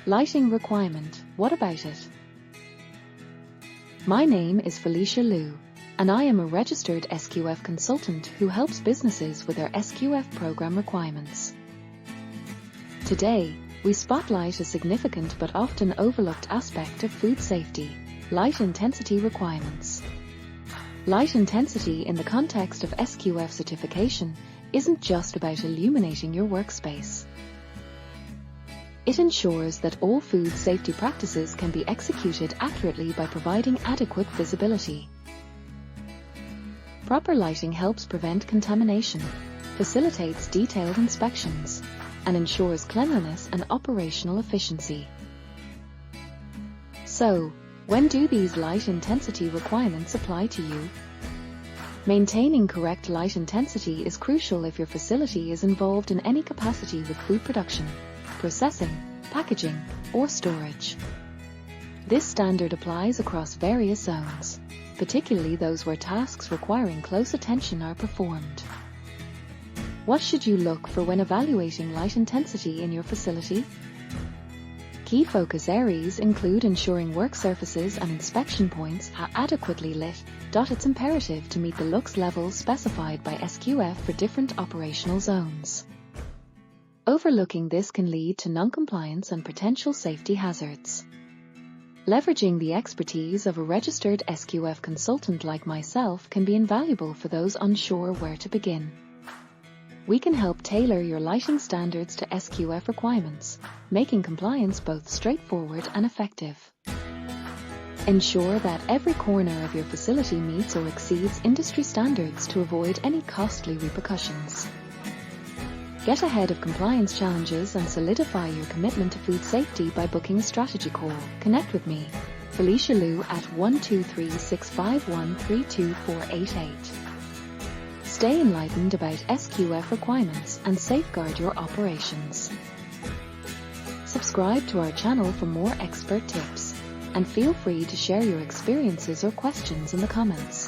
Lighting requirement, what about it? My name is Felicia Loo, and I am a registered SQF consultant who helps businesses with their SQF program requirements. Today, we spotlight a significant but often overlooked aspect of food safety: light intensity requirements. Light intensity in the context of SQF certification isn't just about illuminating your workspace. It ensures that all food safety practices can be executed accurately by providing adequate visibility. Proper lighting helps prevent contamination, facilitates detailed inspections, and ensures cleanliness and operational efficiency. So, when do these light intensity requirements apply to you? Maintaining correct light intensity is crucial if your facility is involved in any capacity with food production, processing, packaging, or storage. This standard applies across various zones, particularly those where tasks requiring close attention are performed. What should you look for when evaluating light intensity in your facility? Key focus areas include ensuring work surfaces and inspection points are adequately lit. It's imperative to meet the lux levels specified by SQF for different operational zones. Overlooking this can lead to non-compliance and potential safety hazards. Leveraging the expertise of a registered SQF consultant like myself can be invaluable for those unsure where to begin. We can help tailor your lighting standards to SQF requirements, making compliance both straightforward and effective. Ensure that every corner of your facility meets or exceeds industry standards to avoid any costly repercussions. Get ahead of compliance challenges and solidify your commitment to food safety by booking a strategy call. Connect with me, Felicia Loo, at 123-651-32488. Stay enlightened about SQF requirements and safeguard your operations. Subscribe to our channel for more expert tips, and feel free to share your experiences or questions in the comments.